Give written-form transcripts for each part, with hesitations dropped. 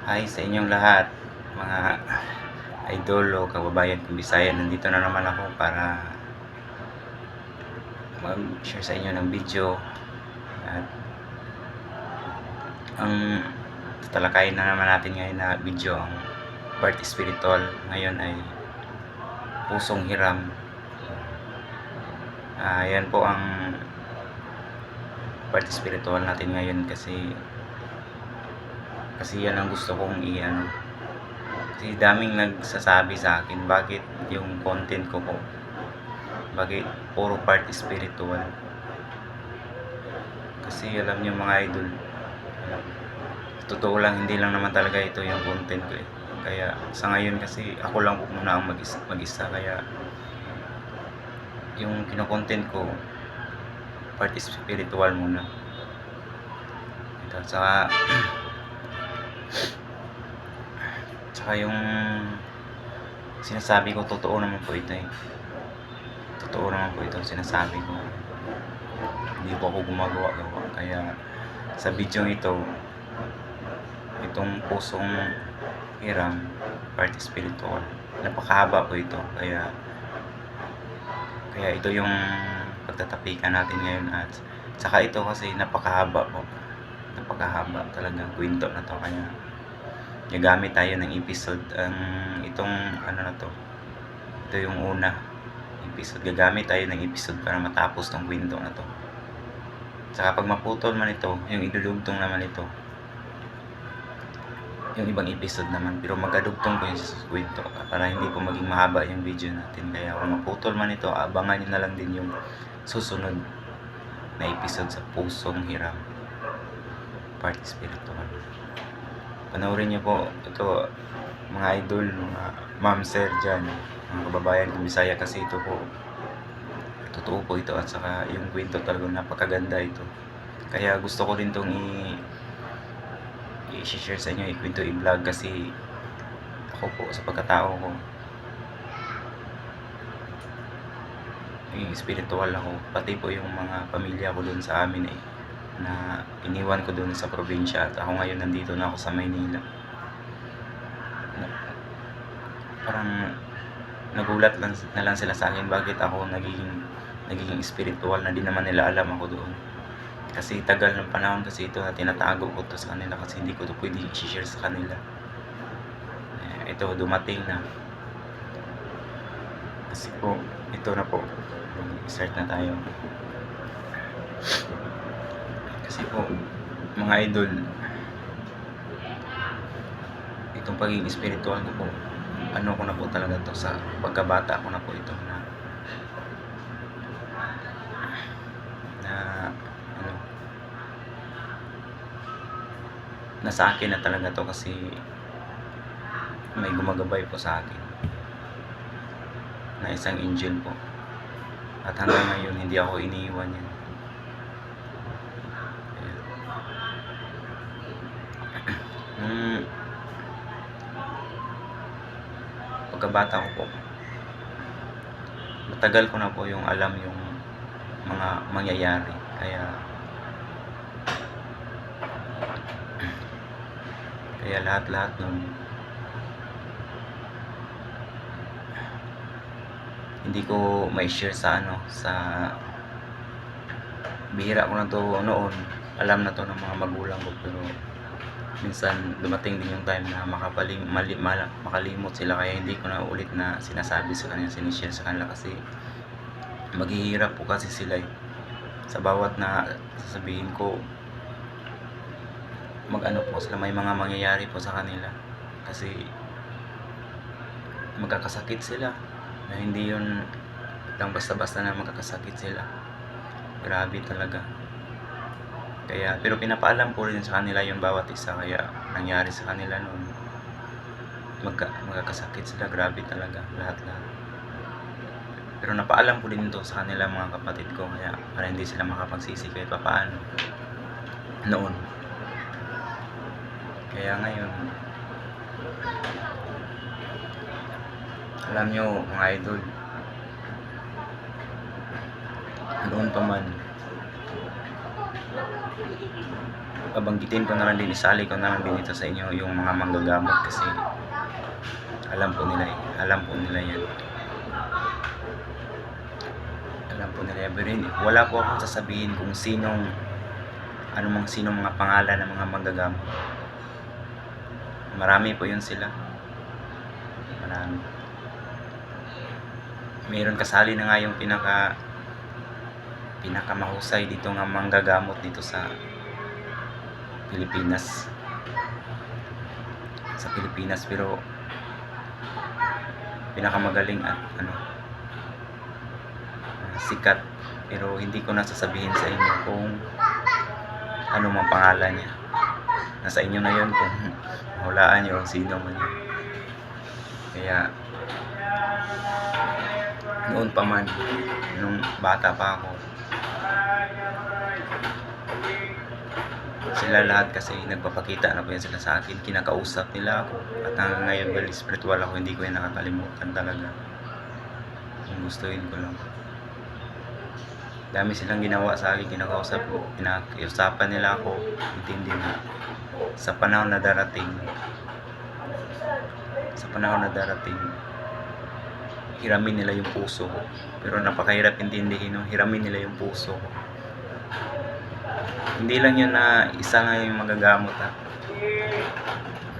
Hi sa inyong lahat, mga idol o kababayan kong Bisaya. Nandito na naman ako para mag-share sa inyo ng video. At ang tatalakayin na naman natin ngayon na video, ang part spiritual. Ngayon ay pusong hiram. Yan po ang part spiritual natin ngayon kasi yan ang gusto kong i-ano. Kasi daming nagsasabi sa akin bakit yung content ko bakit puro part spiritual. Kasi alam niyo mga idol, totoo lang, hindi lang naman talaga ito yung content ko eh. Kaya sa ngayon kasi ako lang po muna ang mag-isa, kaya yung kino-content ko part spiritual muna. Ito, tsaka yung sinasabi ko totoo naman po ito eh. Totoo naman po ito sinasabi ko. Hindi po ako gumagawa. Kaya sa video ito, itong pusong hiram part spiritual, napakahaba po ito. Kaya ito yung pagtatapikan natin ngayon. At saka ito kasi napakahaba po, napakahaba talagang kwento na to. Kaya gagamit tayo ng episode. Itong ano na to, ito yung una episode. Gagamit tayo ng episode para matapos tong kwento na to. Saka pag maputol man ito, yung idudugtong naman ito yung ibang episode naman, pero magadugtong ko yung sa kwento para hindi po maging mahaba yung video natin. Kaya kung maputol man ito, abangan nyo na lang din yung susunod na episode sa pusong hiram part spiritual. Panoorin nyo po ito mga idol, mga ma'am sir dyan, mga kababayan kong Bisaya, kasi ito po totoo po ito. At saka yung kwento talagang napakaganda ito. Kaya gusto ko rin itong i-share sa inyo, ikwento, i-vlog, kasi ako po sa pagkatao ko spiritual ako, pati po yung mga pamilya ko doon sa amin eh, na iniwan ko doon sa probinsya, at ako ngayon nandito na ako sa Maynila. Parang nagulat na lang sila sa akin bakit ako nagiging spiritual, na di naman nila alam ako doon. Kasi tagal ng panahon kasi ito na tinatago ko to sa kanila, kasi hindi ko to pwede i-share sa kanila. Ito dumating na. Kasi po, ito na po. Start na tayo. Kasi po, mga idol, itong pagiging spiritual ko po, ano ko na po talaga to sa pagkabata ko na po ito, na ano, nasa akin na talaga to, kasi may gumagabay po sa akin na isang angel po, at hanggang ngayon hindi ako iniiwan yan. Pagkabata ko po, matagal ko na po yung alam yung mga mangyayari. Kaya lahat nun hindi ko may share sa bihira ko na to noon. Alam na to ng mga magulang ko, pero minsan dumating din yung time na makalimot sila, kaya hindi ko na ulit na sinasabi sa kanila, sinishare sa kanila, kasi maghihirap po kasi sila eh. Sa bawat na sasabihin ko, po sila, may mga mangyayari po sa kanila, kasi magkakasakit sila, na hindi yun lang basta-basta na magkakasakit sila. Grabe talaga. Kaya, pero pinapaalam ko rin sa kanila yung bawat isa, kaya nangyari sa kanila noon, magkakasakit sila. Grabe talaga, lahat. Pero napaalam ko din ito sa kanila, mga kapatid ko, kaya para hindi sila makapagsisi kahit papaano noon. Kaya ngayon, alam nyo mga idol, noon pa man, babanggitin ko na lang din, isali ko na lang din ito sa inyo, yung mga manggagamot, kasi alam po nila yan. Alam po nila yan. Pero wala po akong sasabihin kung sinong mga pangalan ng mga manggagamot. Marami po yun sila. Marami. Mayroon kasali na nga yung pinakamahusay dito nga manggagamot dito sa Pilipinas. Pero pinakamagaling at sikat, pero hindi ko na sasabihin sa inyo kung ano mang pangalan niya. Nasa inyo na yun kung hulaan niyo kung sino man yun. Kaya noon pa man, nung bata pa ako, sila lahat kasi nagpapakita na po yan sila sa akin, kinakausap nila ako, at hanggang ngayon, well, spiritual ako, hindi ko yan nakakalimutan talaga. Kung gustuhin ko lang, dami silang ginawa sa akin, kinakausap ko, pinakiusapan nila ako, intindi na sa panahon na darating, hiramin nila yung puso ko. Pero napakahirap intindihin, no? Hiramin nila yung puso ko. Hindi lang yun na isa nga yung magagamot, ha.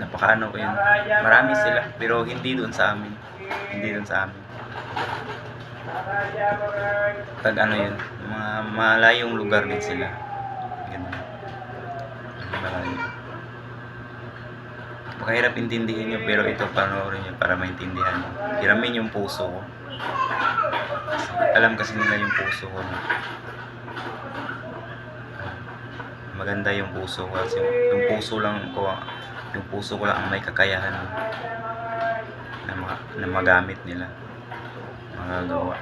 Napakaano ko yun. Marami sila, pero hindi doon sa amin. Pag yun, mga malayong lugar din sila. Ganun. Malayo. Napakahirap intindihin nyo, pero ito panoorin nyo para maintindihan nyo. Hiramin yung puso ko. Alam kasi nila yung puso ko, no? Maganda yung puso ko, kasi yung puso ko lang ang may kakayahan na magamit nila, magagawa.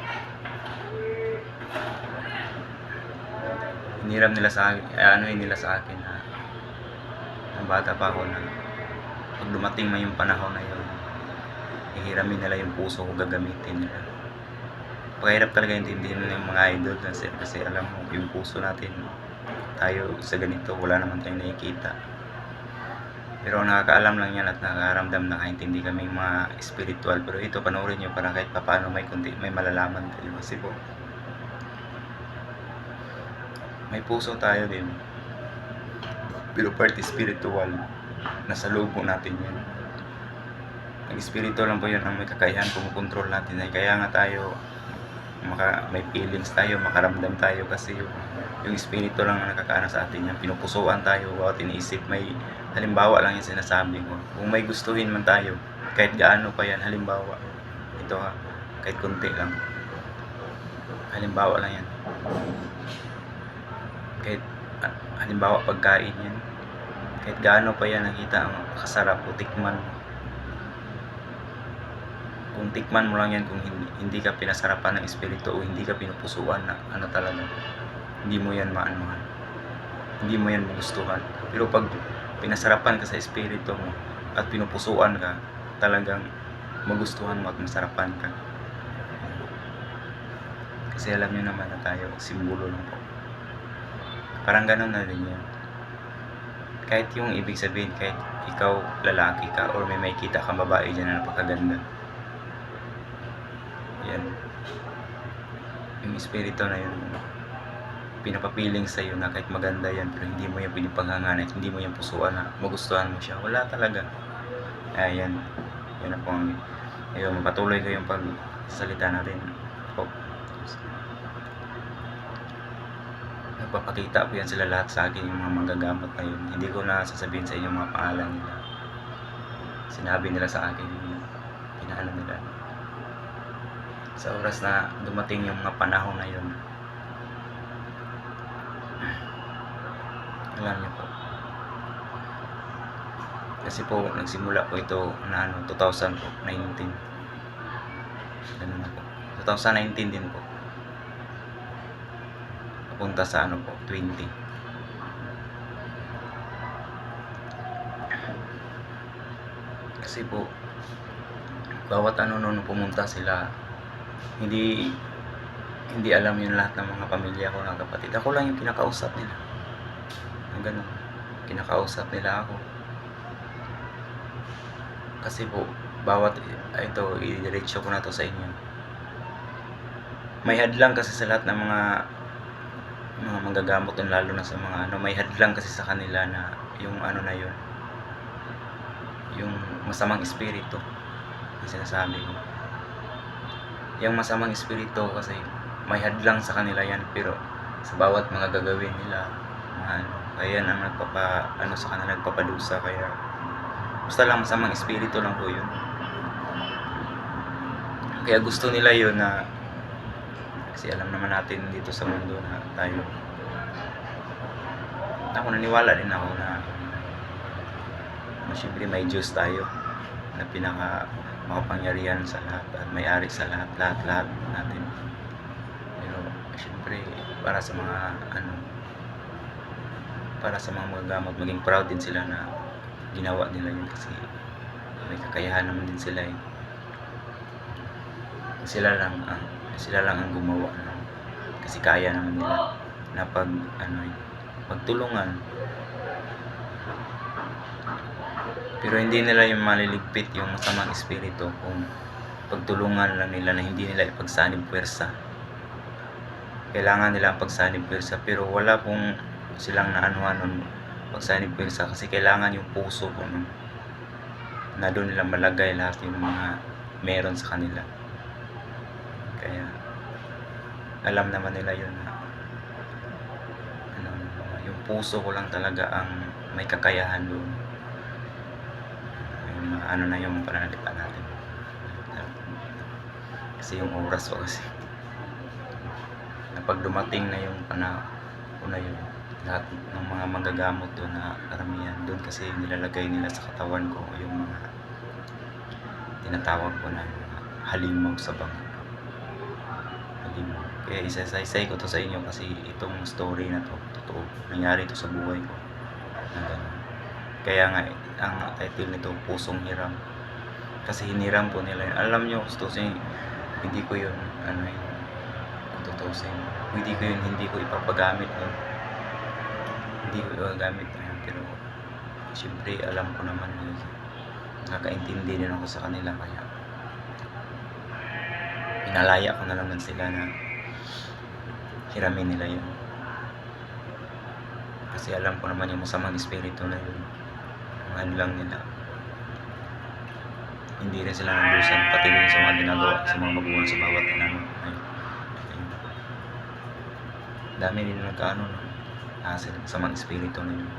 Hiniram nila sa akin, na ng bata pa ako, na pag dumating man yung panahon na yun, ihiramin nila yung puso ko, gagamitin nila. Pagkahirap talaga intindihin nila yung mga idol, kasi alam mo, yung puso natin, tayo sa ganito, wala naman tayong nakikita. Pero nakakaalam lang yan at nakakaramdam, nakaintindi kami mga spiritual. Pero ito, panoorin nyo para kahit paano may malalaman kayo. Kasi po, may puso tayo din, pero party spiritual, nasa loob po natin yun. Ang espiritu lang po yun ang may kakayahan, kumukontrol natin. Kaya nga tayo may feelings tayo, makaramdam tayo, kasi yung espiritu lang ang nakakaano sa atin yan. Pinupusuan tayo, bawat iniisip. May halimbawa lang yung sinasabi ko. Kung may gustuhin man tayo, kahit gaano pa yan, halimbawa, ito kahit konti lang, halimbawa lang yan. Kahit halimbawa pagkain yan, kahit gaano pa yan, nakita ang kasarap o tikman mo. Kung tikman mo lang yan, kung hindi ka pinasarapan ng espiritu o hindi ka pinupusuan na talaga, hindi mo yan maanuhan, hindi mo yan magustuhan. Pero pag pinasarapan ka sa espiritu mo at pinupusuan ka, talagang magustuhan mo at masarapan ka. Kasi alam nyo naman na tayo, simbolo lang po. Parang ganun na rin yan. Kahit yung ibig sabihin, kahit ikaw lalaki ka or may makita kang babae dyan na napakaganda, yan, yung espiritu na yun, pinapapiling sa iyo na kahit maganda yan, pero hindi mo yan pinipaghanganan, hindi mo yan pusuan na magustuhan mo siya. Wala talaga. Ayan, yun na po ang mapatuloy ko yung pagsalita natin po. Nagpapakita po yan sila lahat sa akin, yung mga manggagamot na yun. Hindi ko na sasabihin sa inyo mga pangalan nila. Sinabi nila sa akin yun, pinaano nila. Sa oras na dumating yung mga panahon na yun, alam niyo po, kasi po nagsimula po ito na 2019, ganun na po, 2019 din po, papunta sa 20. Kasi po, bawat noon pumunta sila, hindi alam yung lahat ng mga pamilya ko, ng kapatid. Ako lang yung kinakausap nila. ganun, kinakausap nila ako. Kasi po, bawat ito, idiretso ko na to sa inyo. May hadlang kasi sa lahat ng mga manggagamot, lalo na sa mga may hadlang kasi sa kanila na yung na yun, yung masamang espiritu, yung sinasabi ko. Yung masamang espiritu kasi may hadlang sa kanila yan, pero sa bawat mga gagawin nila, kaya yan ang sa kanila, nagpapadusa. Kaya basta lang masamang espiritu lang po yun. Kaya gusto nila yun na, kasi alam naman natin dito sa mundo na tayo, ako naniwala din ako na siyempre may Diyos tayo na pinaka makapangyarihan sa lahat at may-ari sa lahat natin. Pero siyempre para sa mga gamot, maging proud din sila na ginawa nila yun, kasi may kakayahan naman din sila eh. Sila lang ang gumawa kasi kaya naman nila na pagtulungan. Pero hindi nila yung maliligpit yung masamang espiritu kung pagtulungan lang nila, na hindi nila ipagsanib puwersa. Kailangan nila ang pagsanib puwersa, pero wala pong silang nun pagsanib puwersa, kasi kailangan yung puso po na doon nila malagay lahat yung mga meron sa kanila. Kaya alam naman nila yun na yung puso ko lang talaga ang may kakayahan doon. Na yung pananalita natin, kasi yung oras ko kasi na pag dumating na yung panahon na yun, lahat ng mga manggagamot doon na karamihan doon, kasi nilalagay nila sa katawan ko yung mga tinatawag ko na halimaw sa banga. Kaya isa-isay ko to sa inyo, kasi itong story na to totoo, nangyari to sa buhay ko na ganun. Kaya nga ang title nito, Pusong Hiram, kasi hiniram po nila yun. Alam nyo, gustusin, hindi ko yun tutusin, hindi ko ipapagamit yun, hindi ko ipapagamit yun. Pero siyempre alam ko naman yun, nakakaintindi din ako sa kanila, kaya pinalaya ko na lang sila na hiramin nila yun, kasi alam ko naman yung masamang espiritu na yun, lang nila, hindi rin sila nabusan, pati rin sa mga ginagawa sa mga magulang sa bawat dami din nagkaano sa mga espiritu na yun.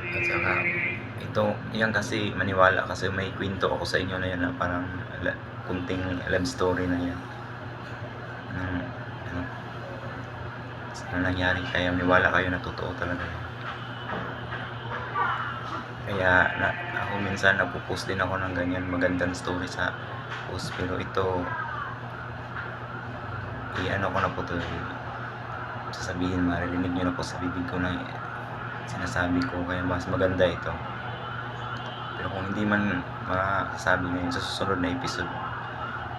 At saka ito, yan kasi maniwala, kasi may kwento ako sa inyo na yan na parang kunting love story na yan na nangyari, kaya maniwala kayo na totoo talaga yan. Kaya ako minsan nagpo-post din ako ng ganyan magandang story sa post, pero ito ko na po to, sasabihin, maririnig nyo na po sa bibig ko na sinasabi ko, kaya mas maganda ito. Pero kung hindi man masasabi ngayon, sa susunod na episode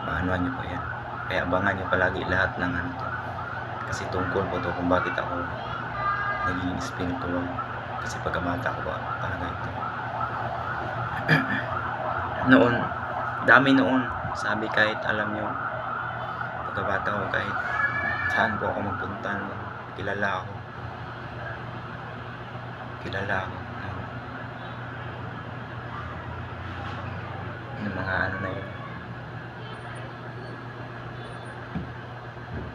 maanuhan nyo po yan, kaya abangan nyo palagi lahat ng to, kasi tungkol po to kung bakit ako naging spiritual, kasi pagkabata ko ba talaga ito. Noon, dami noon, sabi, kahit alam nyo, pagkabata ko, kahit saan po ako magpunta, kilala ako ng mga na yun.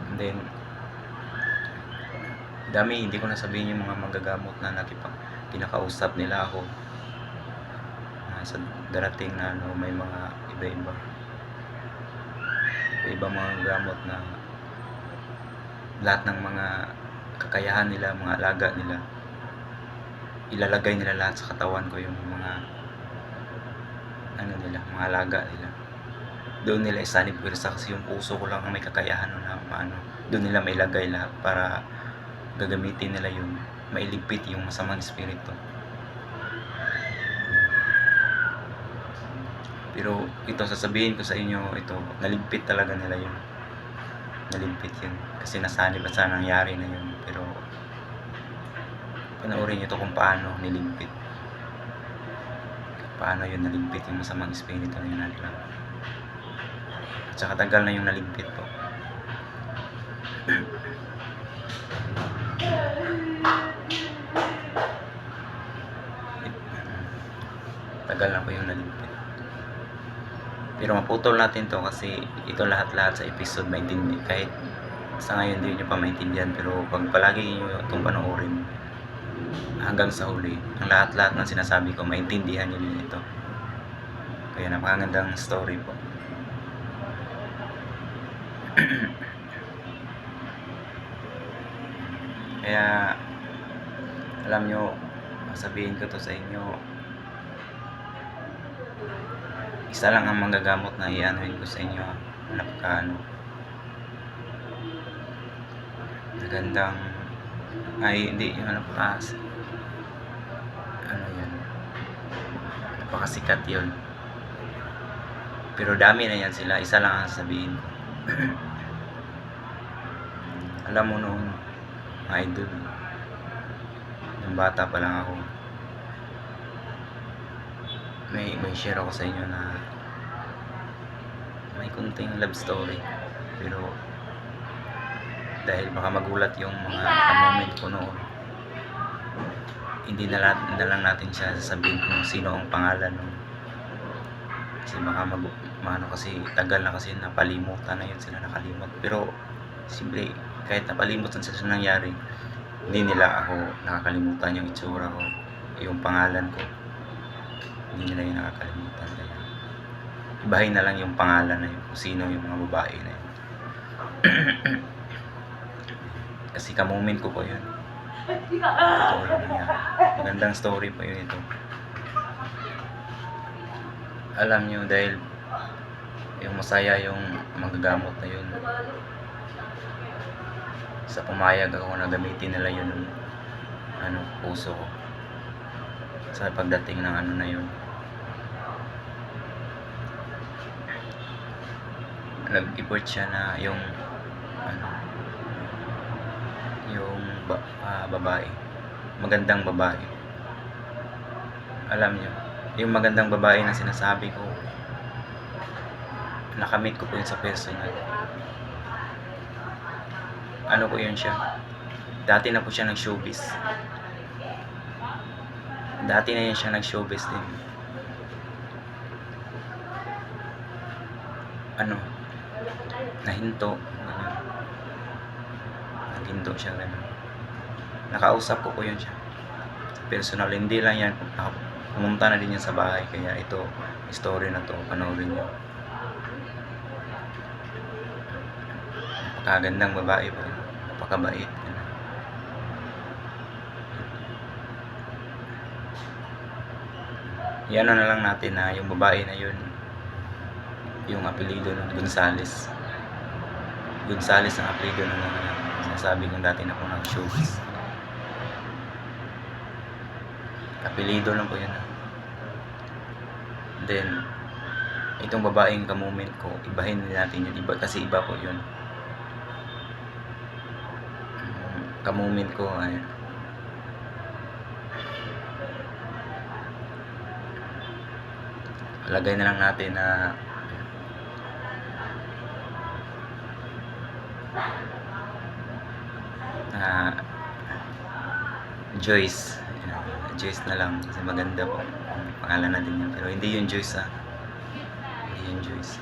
And then dami, hindi ko na sabihin yung mga manggagamot na pinakausap nila ako sa darating na may mga iba mga gamot na lahat ng mga kakayahan nila, mga alaga nila, ilalagay nila lahat sa katawan ko, yung mga mga alaga nila. Doon nila isanib puwersa, kasi yung puso ko lang ang may kakayahan na doon nila mailagay lahat para gagamitin nila yun, mailigpit yung masamang espiritu. Pero ito, sasabihin ko sa inyo, ito, naligpit talaga nila yun. naligpit yun. Kasi nasanib at sa nangyari na yun. Pero panoorin nyo to kung paano niligpit. Paano yun naligpit yung masamang espiritu na yun natin. At saka tagal na yung naligpit po. Tagal na po yung naligpit. Pero maputol natin to kasi ito lahat-lahat sa episode maintindihan. Kahit sa ngayon hindi nyo pa maintindihan, pero pag palagi nyo itong panoorin hanggang sa huli, ang lahat-lahat ng sinasabi ko maintindihan nyo din ito. Kaya napakagandang story po. Kaya alam nyo, sabihin ko to sa inyo, isa lang ang manggagamot na i-anuhin ko sa inyo. Magandang hindi yung napakasikat yun. Pero dami na yan sila, isa lang ang sabihin ko. Alam mo noon, mga idol, nung bata pa lang ako, may share ako sa inyo na may kunting love story. Pero dahil baka magulat yung mga moment ko noon, hindi na lang natin siya sasabihin kung sino ang pangalan nun. Kasi baka kasi tagal na, kasi napalimutan na yun sila, nakalimot. Pero simple, kahit napalimutan sila sa nangyari, hindi nila ako nakakalimutan yung itsura ko, yung pangalan ko. Hindi nila yung nakakalimutan. Kaya ibahin na lang yung pangalan na yun, kung sino yung mga babae na yun. Kasi ka-moment ko po yun. Totoo lang yan. Magandang story po yun ito. Alam nyo, dahil yung masaya yung magagamot na yun, sa pumayag ako na gamitin nila yun puso ko sa pagdating ng na yun. Nag-effort siya na yung babae, magandang babae. Alam nyo, yung magandang babae na sinasabi ko, nakamit ko po yun sa personal. Po yun siya, dati na po siya nag-showbiz. Dati na yun siya nag-showbiz din. Nahinto siya ganun. Nakausap ko po yun siya personal, hindi lang yan, pumunta na din yan sa bahay. Kaya ito, story na to, panoorin nyo. Napakagandang babae po, napakabait. Yan na lang natin na yung babae na yun, yung apelido ng Gonzales ang apelido ng sinasabi kong dati na po nag-showbiz. Apelido lang po yun. Then itong babaeng ka-moment ko, ibahin natin yun, kasi iba po yun. Ka-moment ko lagay na lang natin na Joyce na lang, kasi maganda po pangalan na din yun. Pero hindi yung Joyce, hindi yung Joyce.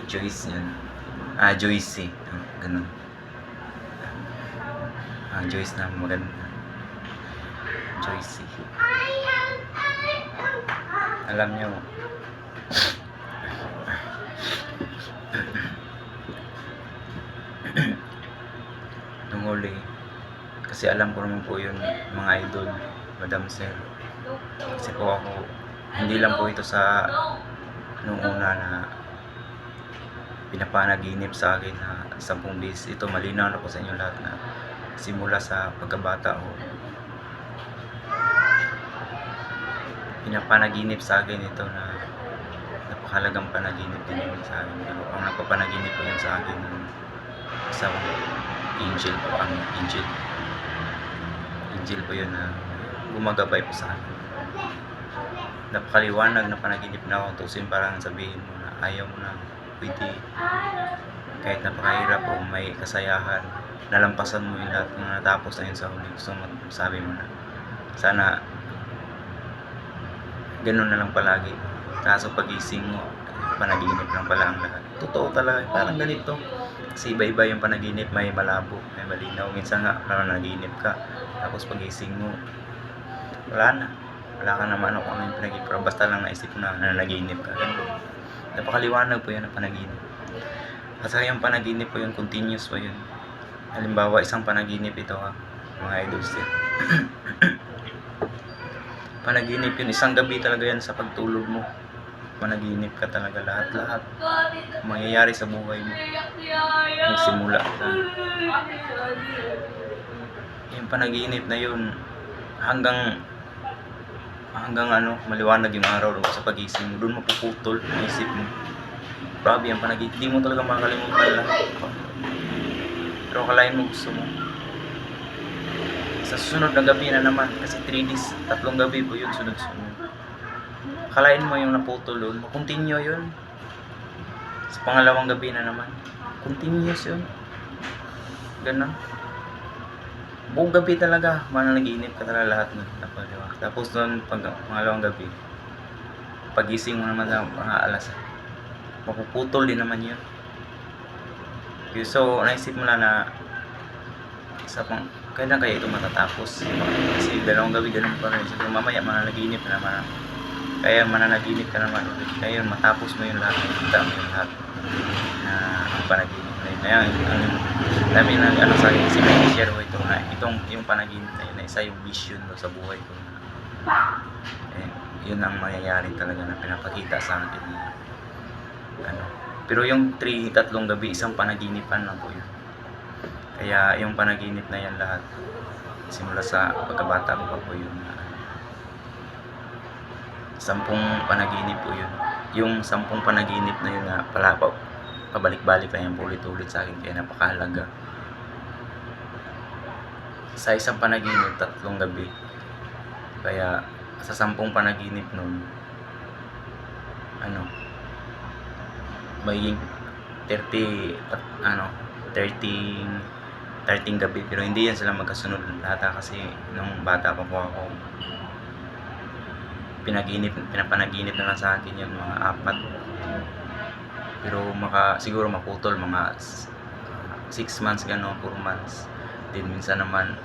Joyce yun. Joyce. Ganun. Joyce na maganda. Joyce. Alam nyo, nung huli, kasi alam ko naman po yun, mga idol, Madam Sir. Kasi po ako, hindi lang po ito sa nung una na pinapanaginip sa akin na 10 beses. Ito, malinaw na po sa inyo lahat na simula sa pagkabata ko, pinapanaginip sa akin ito na napakahalagang panaginip din yun sa akin. Pero ang nagpapanaginip po yun sa akin ng isang angel po, ang angel. Angel po yun na gumagabay po sa akin. Napakaliwanag na panaginip na ako. Tusin parang sabihin mo na ayaw mo na, pwede. Kahit napakahirap o may kasayahan, nalampasan mo yung lahat ng natapos na yun sa huli. So sabi mo na, sana ganun na lang palagi. Kaso pagising mo, panaginip lang pala ang lahat. Totoo talaga, parang ganito. Kasi iba-iba yung panaginip, may malabo, may malinaw. Minsan nga, parang naginip ka. Tapos pagising mo, wala na. Wala ka naman kung ano yung panaginip. Pero basta lang naisip mo na naginip ka. Ganun. Napakaliwanag po yan ang panaginip. At saka yung panaginip po yun, continuous po yun. Halimbawa, isang panaginip ito ha, mga idols din. Panaginip yun, isang gabi talaga yan sa pagtulog mo. Panaginip ka talaga lahat-lahat. Mangyayari sa buhay mo. Nagsimula ka. Yung panaginip na yun, hanggang maliwanag yung araw sa pagising mo, doon mapuputol ang isip mo. Grabe ang panaginip, hindi mo talaga makakalimutan lahat. Pero akalain mo gusto mo. Sa susunod na gabi na naman, kasi 3 days, 3 gabi po yun, sunod-sunod. Akalain mo yung naputol doon, continue yun. Sa pangalawang gabi na naman, continuous yun. Ganun. Buong gabi talaga, mananaginip ka talaga lahat nun. Tapos doon, pag pangalawang gabi, pagising mo naman sa mga alas, mapuputol din naman yun. So, naisip mo lang na kailan kaya ito matatapos? Kasi 2 gabi ganun pa rin. So, mamaya mananaginip na naman. Kaya mananaginip ka naman ulit. Kaya matapos mo yung lahat, makikita mo yung lahat na ang panaginip na yun. Kaya ang dami na sa akin, kasi may share ko ito na yung panaginip na yun, na isa yung vision do sa buhay ko na yun ang mangyayari talaga na pinapakita sa akin pero yung 3 gabi, isang panaginipan lang po yun. Kaya yung panaginip na yan lahat, simula sa pagkabata ko pa po yun. 10 panaginip po yun. Yung 10 panaginip na yun na pabalik-balik lang yung ulit-ulit sa akin. Kaya napakahalaga. Sa isang panaginip, 3 gabi. Kaya sa 10 panaginip nun, magiging 13 gabi, pero hindi yan sila magkasunod lahat kasi nung bata pa po ako, pinapanaginip na lang sa akin yung mga 4, pero siguro maputol mga 6 months gano'n, 4 months din, minsan naman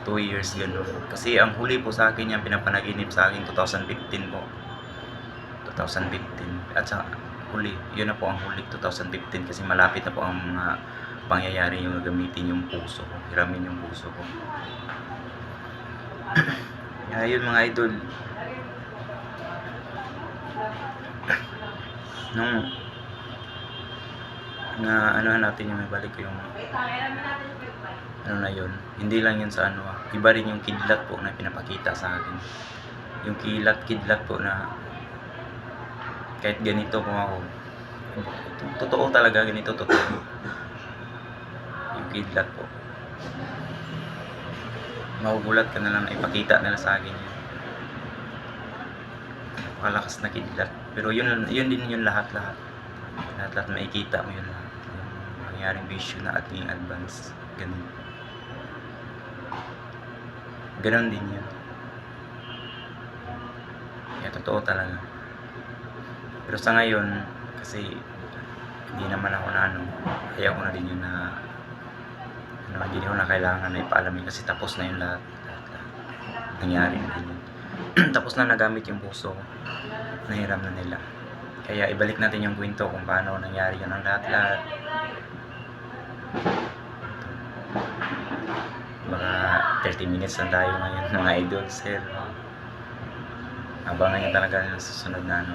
2 years gano'n. Kasi ang huli po sa akin yung pinapanaginip sa akin 2015 po, 2015, at saka huli, yun na po ang huli 2015, kasi malapit na po ang mga pangyayari yung gagamitin yung puso ko, hiramin yung puso ko. Ayun mga idol, nung natin yung may balik yung na yun, hindi lang yun sa iba rin yung kidlat po na pinapakita sa akin, yung kidlat po na kahit ganito po ako, totoo talaga, ganito totoo yung kidlat po, magugulat ka na lang na ipakita nila sa akin yun. Napakalakas na kidlat, pero yun din yung lahat makikita mo yun lahat, yung mangyaring vision na ating advance, ganun din yun. Kaya totoo talaga. Pero sa ngayon, kasi hindi naman ako ayaw ko na din yun na hindi ko na kailangan na ipaalamin, kasi tapos na yung lahat. Nangyari na din yun. Tapos na nagamit yung puso ko, nahiram na nila. Kaya ibalik natin yung kwento kung paano nangyari yun ang lahat. Baka 30 minutes lang tayo ngayon mga idol, sir. Abangan nyo talaga yung susunod na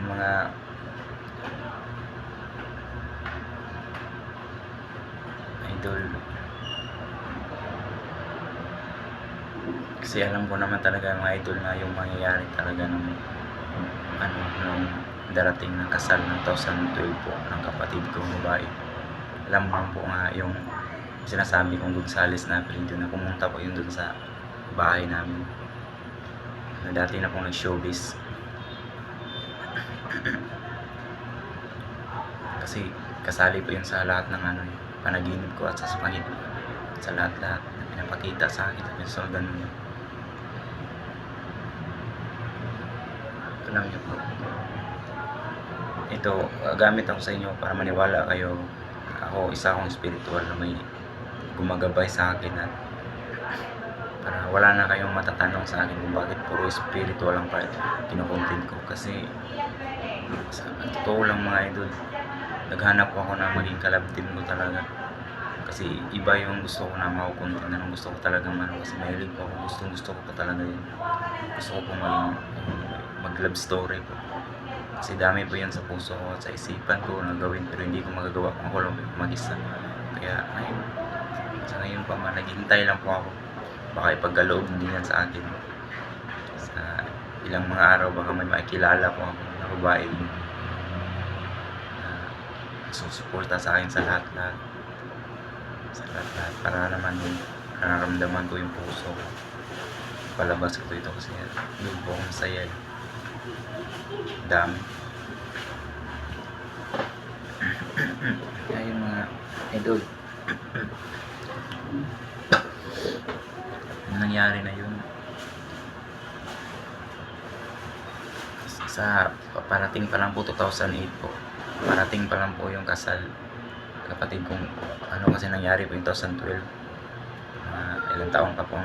mga idol. Kasi alam ko naman talaga mga idol na yung mangyayari talaga nung nung darating na kasal ng 2012 po ng kapatid kong babae. Alam mo po nga yung sinasabi kong Gonzales na apelido na pumunta po yun dun sa bahay namin na dati na pong nag-showbiz. Kasi kasali po yun sa lahat ng panaginip ko at sa lahat-lahat na pinapakita sa akin at sa ganun. Alam niyo po, ito gamit ako sa inyo para maniwala kayo. Ako isa akong spiritual na may gumagabay sa akin at para wala na kayong matatanong sa akin kung bakit puro spiritual lang pa kinukontent ko. Kasi sa totoo lang mga idol, naghanap ako na maging kalab team ko talaga. Kasi iba yung gusto ko na makukontent na gusto ko talaga kasi mahilig ko ako, gusto ko pa talaga yun. Gusto ko pong mag love story po. Kasi dami po yan sa puso ko at sa isipan ko na gawin pero hindi ko magagawa kung ako lang mag-isa. Kaya ayun, sa ngayon pa naghihintay lang po ako. Baka ipagkaloob din yan sa akin. Sa ilang mga araw baka may makikilala po ako na babae na susuporta sa akin sa lahat-lahat. Para naman yung nararamdaman ko yung puso ko. Palabas ko ito kasi doon po ako masaya. Dami. Ayun mga idol. Nangyari na yun. Sa parating pa lang po 2008 po. Parating pa lang po yung kasal kapatid kong kasi nangyari po yung 2012. Ilang taon pa po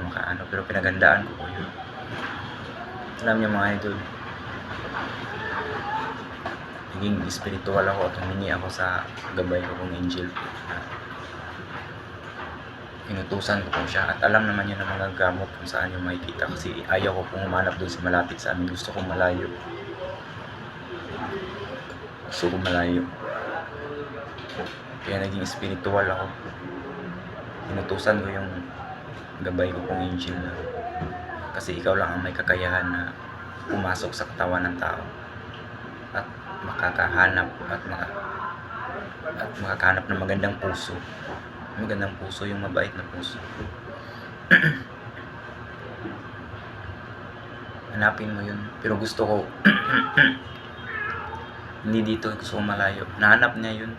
pero pinagandaan ko po yun. Alam niyo mga idol, naging spiritual ako at humingi ako sa gabay ko kong angel inutusan ko po siya at alam naman yun ng mga gamot kung saan yung makikita kasi ayaw ko pong humanap doon sa malapit sa amin. Gusto kong malayo. Kaya naging spiritual ako. Inutusan ko yung gabay ko pong angel na kasi ikaw lang ang may kakayahan na pumasok sa katawan ng tao at makakahanap at makakahanap ng magandang puso. Magandang puso, yung mabait na puso. Hanapin mo yun. Pero gusto ko hindi dito, gusto ko malayo. Nahanap niya yun.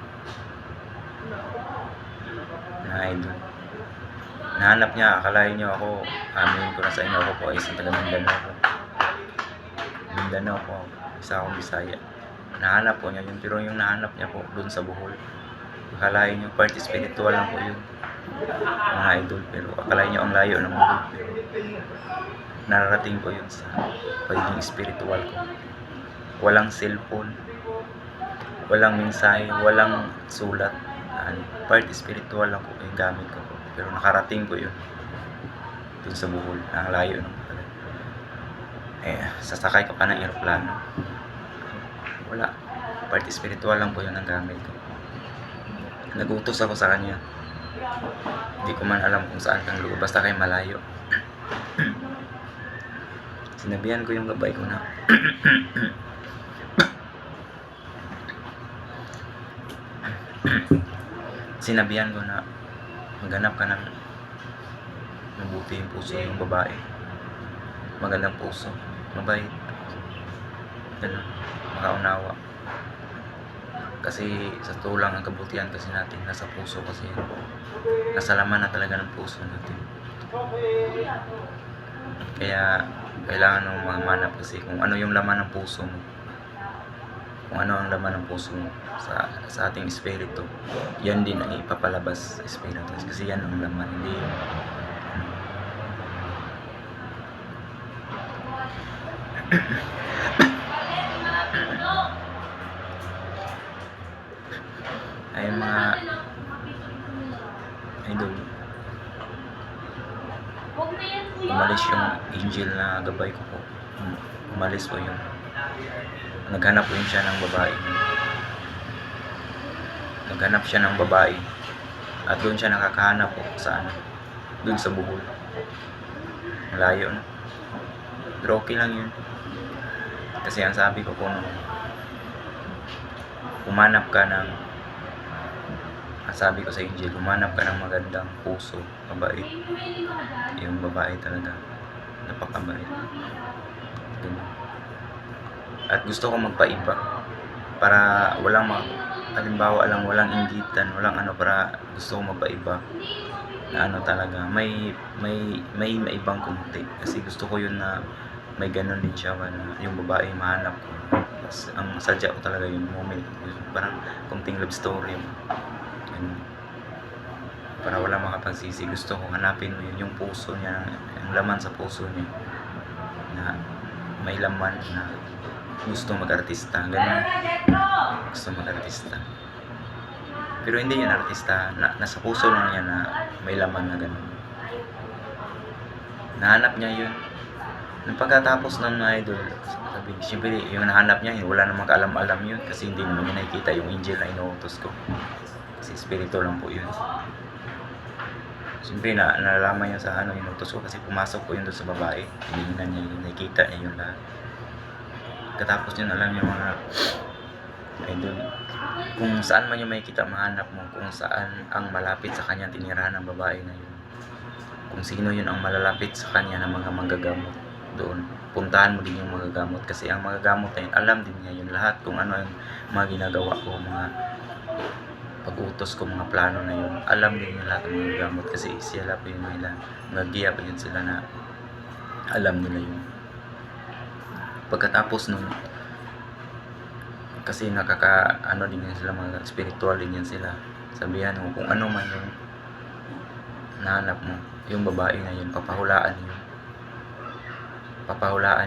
Na idol. Nahanap niya, akalain niyo ako, aminin ko na sa inyo, ako po ay isang taga Mindanao po. Isa akong Bisaya. Nahanap po niya yun, pero yung nahanap niya po doon sa Bohol. Akalain nyo party spiritual lang po yun mga idol, pero akalain nyo ang layo ng Bohol, pero nararating po yun sa pagiging spiritual ko. Walang cellphone, walang mensahe, walang sulat, party spiritual lang po yung gamit ko po. Pero nakarating po yun dun sa Bohol, ang layo ng Bohol. Sasakay ka pa ng aeroplano, wala, party spiritual lang po yun ang gamit ko. Nagutos ako sa kanya. Hindi ko man alam kung saan kang lugar, basta kayo malayo. Sinabihan ko yung gabay ko na maghanap ka ng mabuti yung puso yung babae. Magandang puso, mabait, ganun, makaunawa. Kasi sa tulang ang kabutihan kasi natin nasa puso kasi nasa laman na talaga ng puso natin. Kaya kailangan ng mga manap kasi kung ano yung laman ng puso mo, kung ano ang laman ng puso mo sa ating espiritu, yan din ang ipapalabas sa espiritu kasi yan ang laman, hindi ay mga idol. Umalis yung angel na gabay ko po. Umalis po yun. Naghanap po yun siya ng babae. Naghanap siya ng babae. At doon siya nakakahanap po sa doon sa Bohol. malayo na. Pero okay lang yun. Kasi ang sabi ko kung humanap ka ng, ang sabi ko sa Angel, humanap ka ng magandang puso, mabait. Yung babae talaga, napakabait. Ganun. At gusto ko magpaiba para walang halimbawa lang, walang inggitan, walang ano, para gusto ko magpaiba na ano talaga, may maibang konti, kasi gusto ko yun na may ganun din siya na yung babae mahanap ko. Tapos, ang sadya ko talaga yung moment, parang konting love story, ganun. Para wala makapagsisi, gusto ko hanapin mo yun, yung puso niya, yung laman sa puso niya na may laman na gusto mag-artista, ganun. Gusto mag-artista. Pero hindi yun artista, nasa puso lang niya na may laman na ganun. Nahanap niya yun. Nung pagkatapos ng mga idol, sabi, siyempre yung nahanap niya, wala namang kaalam-alam yun kasi hindi naman niya nakikita yung angel na inuutos ko. Kasi spirito lang po yun. Siyempre nalalaman niya sa ano inuutos ko kasi pumasok ko yun doon sa babae. Tinignan niya yun, nakikita niya yun lahat. Katapos yun, alam niyo mga idol, kung saan man yung makikita, mahanap mo kung saan ang malapit sa kanya tinirahan ng babae na yun. Kung sino yun ang malalapit sa kanya ng mga manggagamot, doon puntahan mo din yung manggagamot, kasi ang manggagamot na yun, alam din niya yun lahat kung ano yung mga ginagawa ko, mga pag-utos ko, mga plano na yun, alam din niya lahat ng manggagamot kasi sila po yun nila, nag-giya pa yun sila na alam nila yun. Pagkatapos nun, kasi ano din yan sila, mga spiritual din yan sila, sabihan mo kung ano man yung nahanap mo, yung babae na yun, papahulaan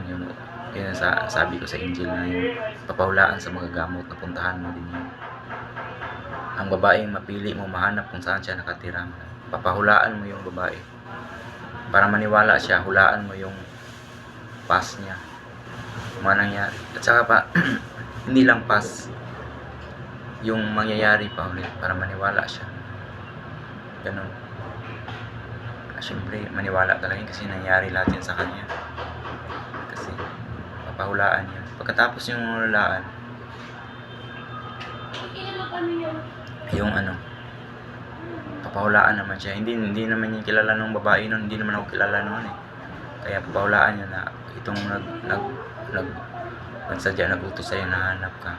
yun. Yun sabi ko sa angel na yun, papahulaan sa mga gamot na puntahan mo din yun. Ang babaeng mapili mo, mahanap kung saan siya nakatira, papahulaan mo yung babae para maniwala siya, hulaan mo yung past niya, manangyari, at saka pa hindi lang past, yung mangyayari pa ulit para maniwala siya, ganun. Siyempre maniwala talaga kasi nangyari lahat yan sa kanya, kasi papahulaan yun. Pagkatapos yung hulaan, yung ano, papahulaan naman siya, hindi naman niya kilala ng babae nun, hindi naman ako kilala noon eh, kaya papahulaan niya na itong nagsadya, nagutos sa'yo na hanap ka.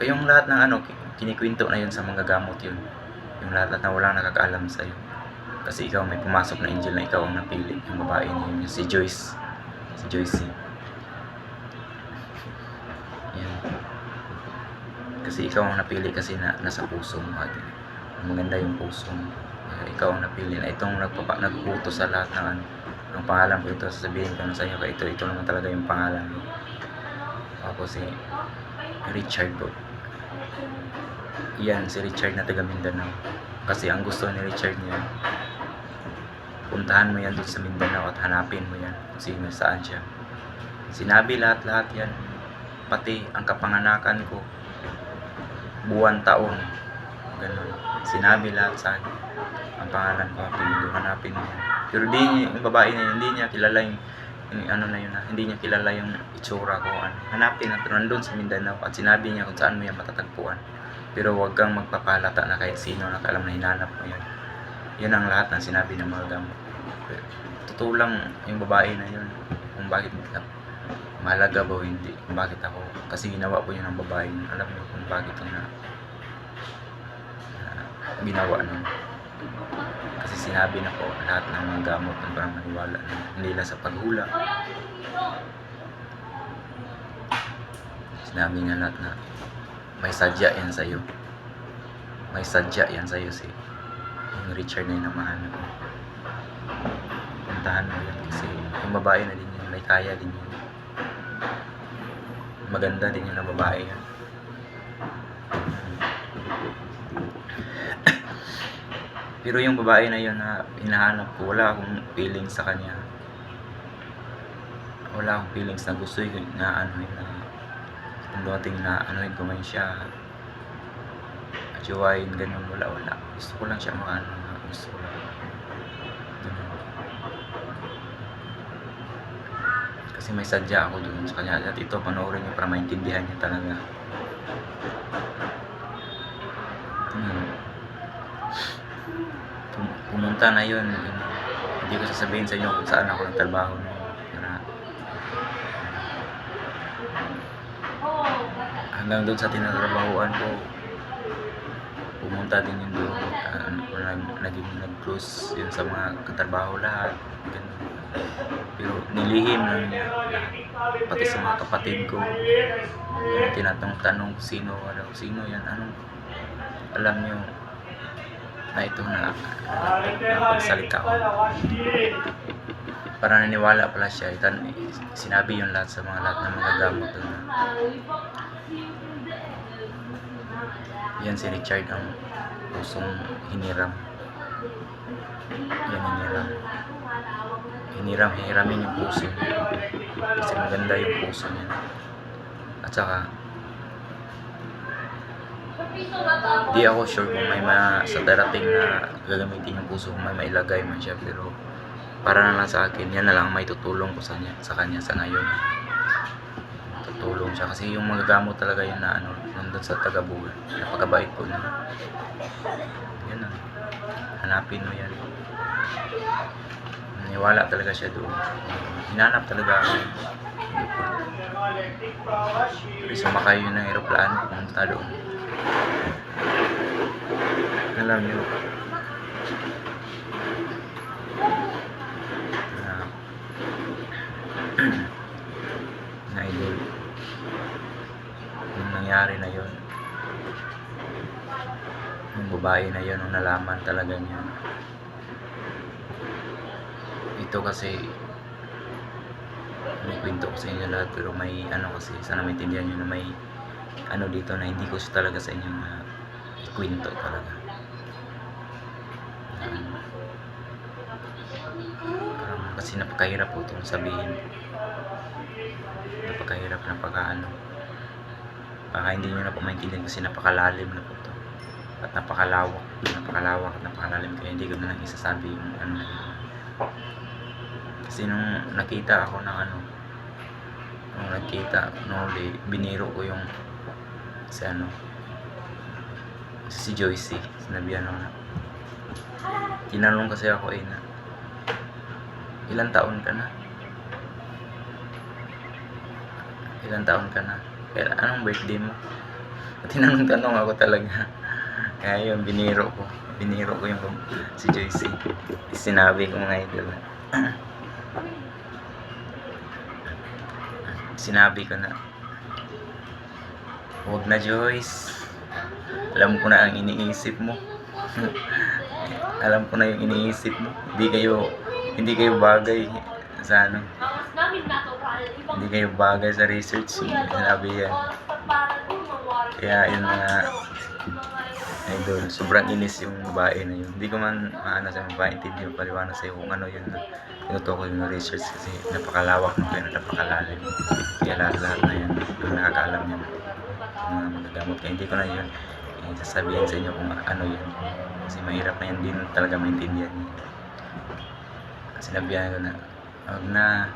Yung lahat ng ano, kinikwento na yun sa mga gamot yun, yung lahat na walang nakakaalam sa'yo, kasi ikaw may pumasok na angel na ikaw ang napili, yung babae niya, si Joyce, yan. Kasi ikaw ang napili, kasi nasa puso mo, maganda yung puso mo, ikaw ang napili na itong nagpuputo sa lahat ng ano, ang pangalan ko ito, sasabihin ko na sa'yo, ito naman talaga yung pangalan mo. Ako si Richard po. Yan, si Richard na taga Mindanao. Kasi ang gusto ni Richard niya, puntahan mo yan doon sa Mindanao at hanapin mo yan kung sino, saan siya. Sinabi lahat yan, pati ang kapanganakan ko, buwan, taon, ganun. Sinabi lahat sa akin, ang pangalan ko, hanapin mo yan. Pero yung babae na yun, hindi niya kilala yung ano na yun, hindi niya kilala yung itsura ko, hanapin na, pero nandun sa Mindanao, at sinabi niya kung saan mo yan matatagpuan, pero huwag kang magpapalata na kahit sino nakaalam na hinanap mo yan. Yan ang lahat ng sinabi ng mga gamot. Totoo lang yung babae na yun, kung bakit mahalaga ba o hindi, kung bakit ako, kasi ginawa ko yun ng babae, alam mo kung bakit yung ginawa nun. Kasi sinabi na po lahat ng mga gamot ng parang maniwala na hindi lang sa paghula. Sinabi niya lahat na may sadya yan sa'yo. May sadya yan sa'yo, si yung Richard na yung namahanap mo. Puntahan mo yan kasi yung babae na din yun, may kaya din yun. Maganda din yun na babae yan. Pero yung babae na yun na hinahanap ko, wala akong feelings sa kanya. Wala akong feelings na gusto yun na ano yun, na kung dating na anuhin ko man siya, jowain, ganun, wala. Gusto ko lang siya gusto ko lang. Ganun. Kasi may sadya ako doon sa kanya. At ito, panoorin niyo para maintindihan niyo talaga. Pumunta na yun. Hindi ko sasabihin sa inyo kung saan ako nagtrabaho. Para hanggang doon sa tinatrabahuan ko, pumunta din yun doon. Naging nag-close yun sa mga katrabaho lahat. Ganun. Pero nilihim lang niya lahat. Pati sa mga kapatid ko. Tinatanong sino yan, anong alam nyo na ito na pagsalita ko. Para naniwala pala siya. Sinabi yung lahat sa lahat ng mga gamot doon. Yan si Richard ang pusong hiniram. Yan hiramin yung puso niya. Kasi maganda yung puso niya. At saka di ako sure kung may sa darating na gagamitin yung puso kung may mailagay man siya, pero para na lang sa akin, yan na lang may tutulong ko sa kanya sa ngayon. Tutulong siya kasi yung mga gamot talaga yun na nandun sa Tagabugan. Napakabait po na. Yan na. Hanapin mo yan. Niwala talaga siya doon. Hinanap talaga ako. Pero sumakay yun ng aeroplano pumunta doon. Alam nyo na idol yung nangyari na yun, yung babae na yun, nung nalaman talaga niya ito, kasi may kwento ko sa inyo lahat, pero may kasi sana maintindihan nyo na may dito na hindi ko talaga sa inyo na ikwento talaga. Kasi napakahirap po itong sabihin. Napakahirap, baka hindi nyo na po maintindihan kasi napakalalim na po ito. At napakalawak at napakalalim, kaya hindi ko na lang isasabi yung kasi nung nakita ako ng biniro ko yung si Joyce. Sinabihan ako na, tinanong kasi ako na ilang taon ka na? Kaya anong birthday mo? Tinanong ako talaga. Kaya yun, biniro ko yung si Joyce. Sinabi ko nga idol. Sinabi ko na, huwag na Joyce. Alam ko na ang iniisip mo. Alam ko na yung iniisip mo. Hindi kayo bagay sa hindi kayo bagay sa research. Sinabi yan. Kaya yun mga idol, sobrang inis yung babae na yun. Hindi ko man sa maintindihan, paliwanag sa'yo kung ano yun na tinutukoy yung research, kasi napakalawak kaya napakalalim. Kaya lahat na yan ang nakakaalam yun mga magagamot. Kaya hindi ko na yun sasabihin sa inyo kung ano yun, kasi mahirap na yan din talaga maintindihan niya. Sinabihan ko na huwag na.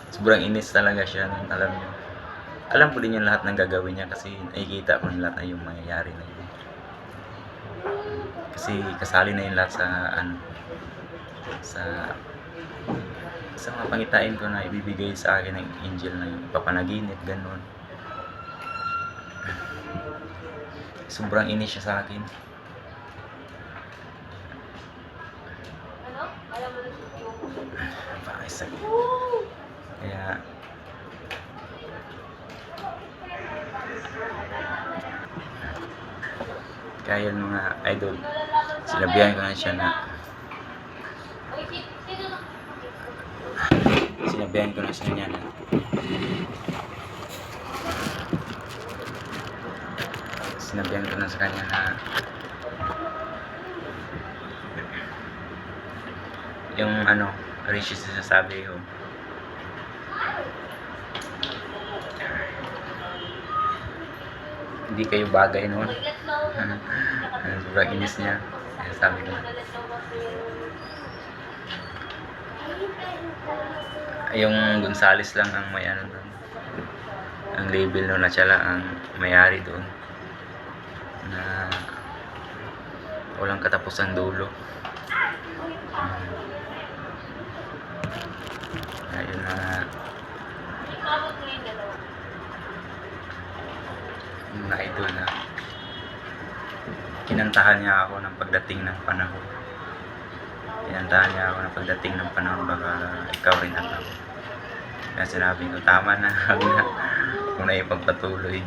Sobrang inis talaga siya. Alam ko din yung lahat ng gagawin niya, kasi nakikita ko yung lahat na yung mangyayari na yun. Kasi kasali na yung lahat sa mga pangitain ko na ibibigay sa akin ng angel na yung papanaginip, ganun. Sobrang inis siya sa akin. Pakisag. Kaya yun mga idol, sinabihan ko na siya na yung Rishi sinasabi ko, hindi kayo bagay noon. Sobrang inis niya. Sabi ko, Yung Gonzales lang ang may ano doon. Ang label no na siya lang ang may-ari doon. Na walang katapusang dulo. Ayun na yung na idol na kinantahan niya ako ng pagdating ng panahon. Kinantahan niya ako ng pagdating ng panahon, baka ikaw rin at ako. Kaya sinabi ko, tama na, huwag na ipagpatuloy.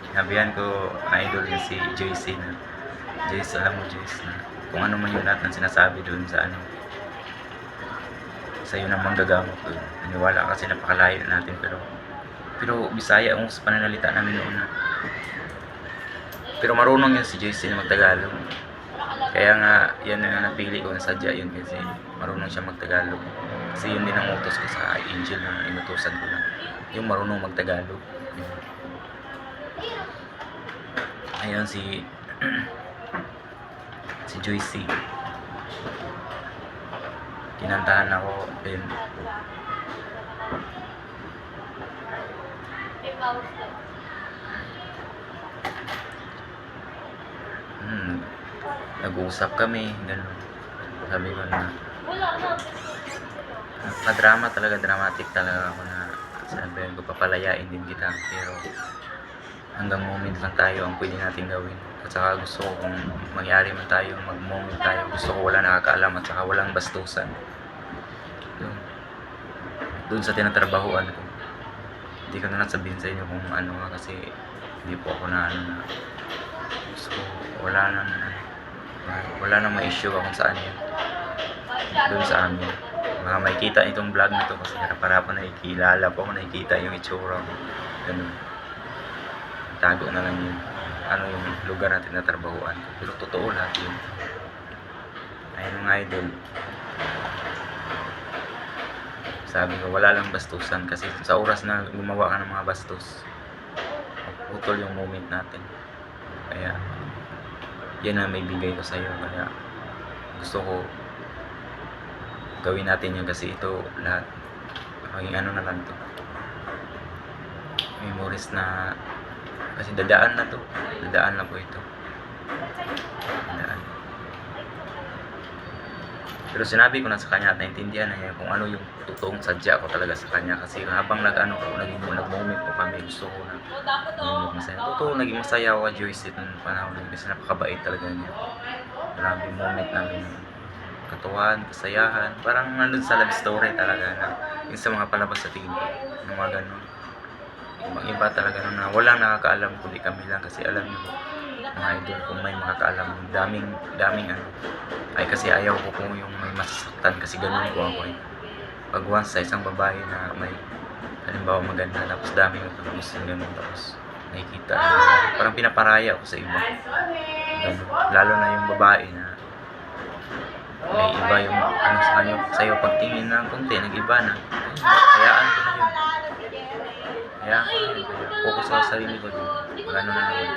Sinabihan ko, idol yun si Joyce na, Joyce, alam mo Joyce, na kung ano man yung lahat ng sinasabi doon sa ano, sa'yo nang manggagamot doon. Naniwala kasi napakalayo natin, pero Bisaya ang sa pananalita namin noon na. Pero marunong yun si Joyce na magtagalog. Kaya nga, yan na napili ko na sadya yun kasi marunong siya magtagalog. Kasi yun din ang utos ko sa Angel na inutusan ko na yung marunong magtagalog. Ayun si Joyce. Kinantahan ako din. Nag-uusap kami, gano'n. Sabi ko na pa-drama talaga, dramatic talaga ako na sabi ko papalayain din kita, pero hanggang moment lang tayo ang pwede natin gawin. At saka gusto ko kung mangyari man tayo, mag-moment tayo, gusto ko wala nakakaalam at saka walang bastusan. Doon sa tinatrabahuan ko, hindi ko na lang sabihin sa inyo kung ano nga kasi hindi po ako na ano na gusto ko wala nang ma-issue kung saan yun doon sa amin. Mga makikita itong vlog na to kasi harap-harapan nakikilala po ako, nakikita yung itsura ko, ganun. Tago na lang yun ano yung lugar natin na trabahuan ko, pero totoo lahat yun. Ayun mga idol, sabi ko wala lang bastusan kasi sa oras na gumawa ka ng mga bastos, putol yung moment natin. Kaya yan na may bigay ko sa iyo, kaya gusto ko gawin natin yun kasi ito lahat maging ano na lang to, memories na kasi dadaan na to, dadaan na po ito, dadaan. Pero sinabi ko na sa kanya at naintindihan na niya kung ano yung totoong sadya ko talaga sa kanya kasi habang nag-moment po kami, gusto ko na naging masaya. Totoo, naging masaya ako kay Joyce nung panahon kasi napakabait talaga niya. Grabe moment namin, katuwaan, kasayahan, parang nandun sa love story talaga na yung sa mga palabas sa TV, mga ganun. Ibang iba talaga na walang nakakaalam kundi kami lang kasi alam niyo mga idol kung may makakaalam, daming ano ay kasi ayaw ko kung yung may masasaktan kasi ganun ko ako pag once sa isang babae na may halimbawa maganda tapos daming gusto ganun tapos nakikita parang pinaparaya ako sa iba ganun. Lalo na yung babae na may iba yung ano sa kanya sa'yo pagtingin ng konti nag-iba na hayaan ko na yun, hayaan ko na yun, focus ako sa sarili ko din gano'n na naman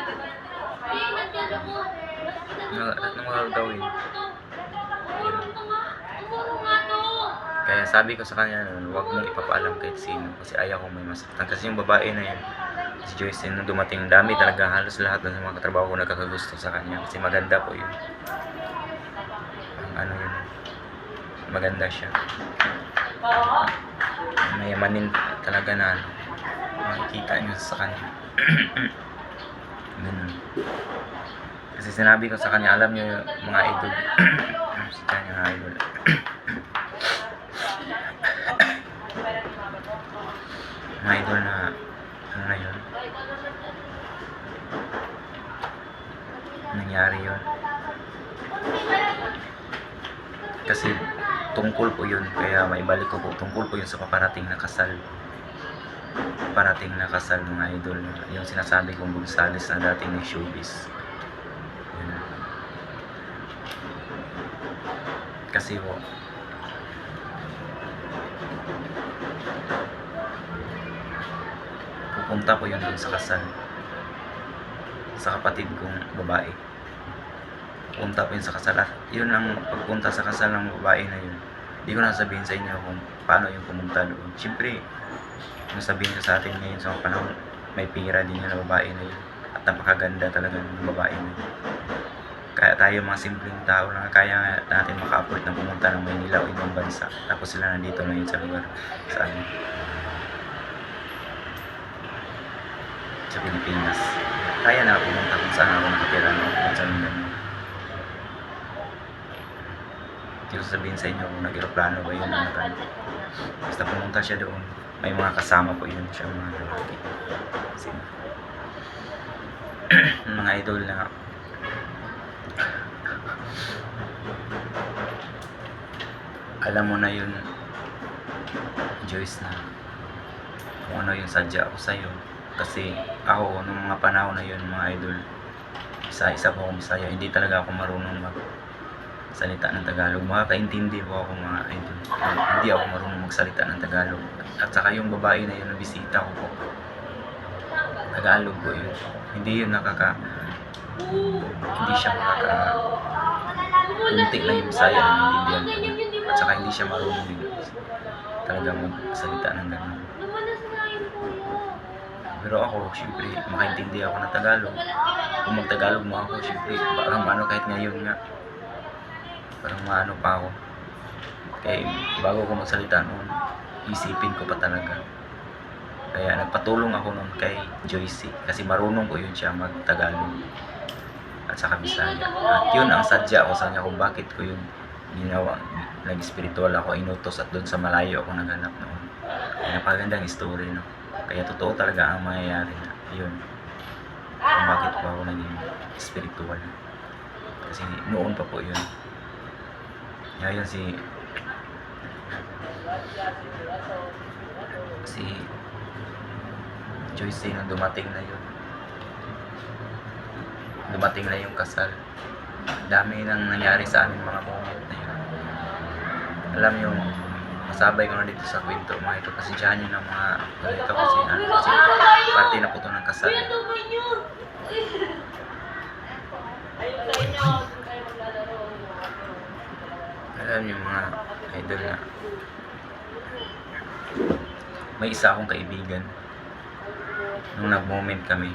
anong magagawin. Kaya sabi ko sa kanya, huwag mong ipapaalam kahit sino kasi ayaw kong may masaktan. Kasi yung babae na yun, si Joyce, nung dumating, dami talaga, halos lahat ng mga katrabaho ko nagkakagusto sa kanya kasi maganda po yun. Ang ano yun, maganda siya. Mayamanin talaga na ano, makikita nyo sa kanya. Ganun. Kasi sinabi ko sa kanya, alam nyo mga idol, sa kanya mga idol, mga idol na ano na yun, nangyari yun kasi tungkol po yun, kaya maibalik ko po, tungkol po yun sa paparating na kasal mga idol, yung sinasabi kong Gonzales na dating ng showbiz yun. Kasi po pupunta po yun dun sa kasal sa kapatid kong babae, punta po yun sa kasal at yun ang pagpunta sa kasal ng babae na yun Hindi ko na sasabihin sa inyo kung paano yung pumunta doon. Siyempre, yung sabihin ko sa atin ngayon sa mga panahon, may pira din yung babae na yun. At napakaganda talaga ng babae na yun. Kaya tayo mga simpleng tao lang, kaya natin maka-afford na pumunta ng Maynila o ibang bansa. Tapos sila nandito ngayon sa lugar sa amin. Sa Pilipinas. Kaya na pumunta kung saan ako nakatira, no? Kung saan ganun. Hindi ko sabihin sa inyo kung nag-aeroplano ba yun o basta pumunta siya doon. May mga kasama po yun siya, mga lalaki. Kasi, mga idol na alam mo na yun, Joyce, na kung ano yung sadya ko sa'yo. Kasi ako, nung mga panahon na yun, mga idol, isa-isa po akong Bisaya. Hindi talaga ako marunong magsalita ng Tagalog. Makakaintindi po ako, mga idol. Hindi ako marunong magsalita ng Tagalog. At saka yung babae na yun, nabisita ko po, Tagalog po yun. Hindi yun hindi siya unti lang yung Bisaya na naiintindihan ko. At saka hindi siya marunong din talaga magsalita ng gano'n. Pero ako, syempre, makaintindi ako ng Tagalog. Kung mag-Tagalog mo ako, syempre, parang maano kahit ngayon nga. Parang maano pa ako. Kaya bago ko magsalita noon, isipin ko pa talaga. Kaya nagpatulong ako noon kay Joyce kasi marunong ko yun siya mag-Tagalog at saka Bisaya. At yun ang sadya ko sa kanya kung bakit ko yun ginawa. Nag-spiritual ako, inutos at doon sa malayo ako naghanap noon. Kaya napagandang story, no? Kaya totoo talaga ang mangyayari na yun. Kung bakit ko ako naging spiritual. Kasi noon pa po yun. Ngayon si Joyce nung dumating na yun. Dumating na yung kasal. Dami nang nangyari sa amin mga moment na yun. Alam nyo, masabay ko na dito sa kwento mga ito. Pasensyahan nyo ng mga ganito kasi parte na po ito ng kasal. Alam nyo mga idol na may isa akong kaibigan nung nag-moment kami.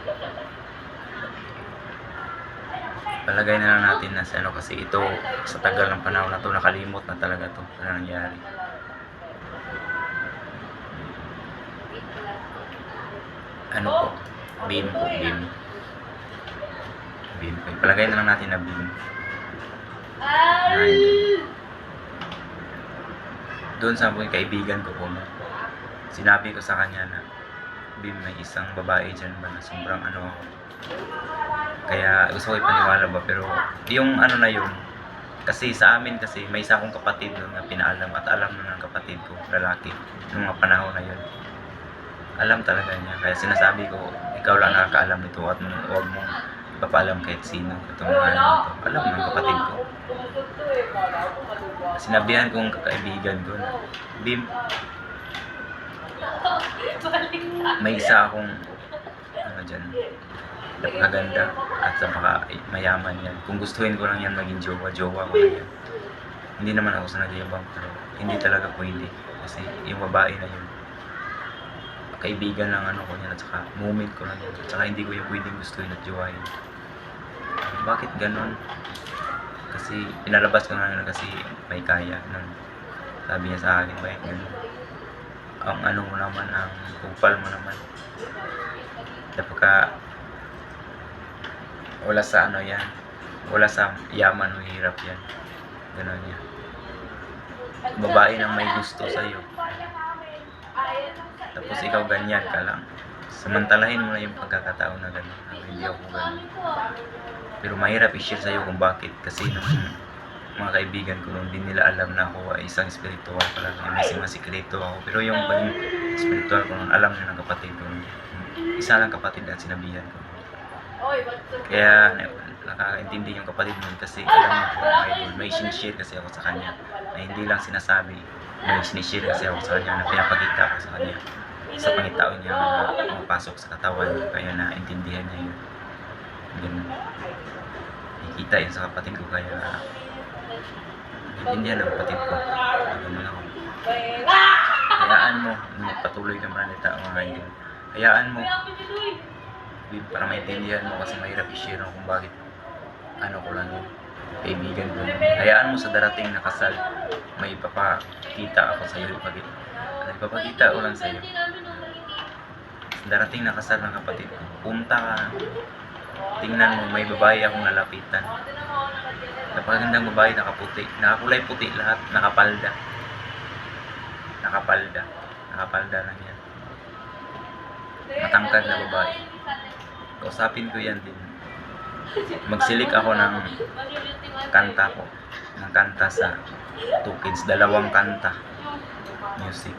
Palagay na lang natin na sa ano kasi ito sa tagal ng panahon na to nakalimot na talaga to na nangyari. Ano po? Beam po, beam. Beam po. Palagay na lang natin na beam. Doon sa mga kaibigan ko po, sinabi ko sa kanya na Bim, may isang babae dyan ba na sobrang ano ako. Kaya gusto ko ipaniwala ba, pero yung ano na yun, kasi sa amin kasi may isa akong kapatid doon na pinaalam at alam na ng kapatid ko, lalaki, nung mga panahon na yun. Alam talaga niya, kaya sinasabi ko, ikaw lang nakakaalam nito at huwag mong ipapaalam kahit sino itong mga ano nito. Alam ng kapatid ko. Sinabihan kong kakaibigan ko na, Bim, may isa akong ano dyan, napakaganda at napaka mayaman yan. Kung gustuhin ko lang yan maging jowa ko lang yan. Hindi naman ako sa nagyabang, pero hindi talaga pwede kasi yung babae na yun, kaibigan lang ano ko yan at saka moment ko lang yan at saka hindi ko yung pwedeng gustuhin at jowain. Bakit ganon? Kasi pinalabas ko na kasi may kaya nun. Sabi niya sa akin, bakit ganon? Ang ano mo naman, ang kupal mo naman. Napaka wala sa ano yan. Wala sa yaman o hirap yan. Ganon yan. Babae nang may gusto sa'yo. Tapos ikaw ganyan ka lang. Samantalahin mo na yung pagkakataon na gano'n. Hindi ako gano'n. Pero mahirap i-share sa'yo kung bakit. Kasi nung mga kaibigan ko nung hindi nila alam na ako ay isang spiritual pala. May sikreto ako. Pero yung spiritual ko nung alam nyo ng kapatid ko. Isa lang kapatid ang sinabihan ko. Kaya nakakaintindi yung kapatid mo kasi alam mo po may sinishare kasi ako sa kanya na hindi lang sinasabi. May sinishare kasi ako sa kanya na pinapakita ko sa kanya. Sa pangitao niya na pumapasok sa katawan niya. Kaya naintindihan niya yun. Ganun. Nakikita yun sa kapatid ko kaya Intindihan ng kapatid ko. Ganun ako. Hayaan mo, patuloy ka manalita mga kaibigan. Hayaan mo, para maintindihan mo kasi mahirap i-share kung bakit ano ko lang yun. Kaibigan ko. Hayaan mo sa darating na kasal, may ipapakita ako sa iyo. Ipapakita ko lang sa iyo. Sa darating na kasal ng kapatid ko, punta ka, tingnan mo, may babae akong lalapitan. Napakagandang babae, nakaputi, nakakulay puti lahat, nakapalda lang yan. Matangkad na babae. Kausapin ko yan din. Magsilik ako ng kanta sa 2 Kids, 2 kanta music.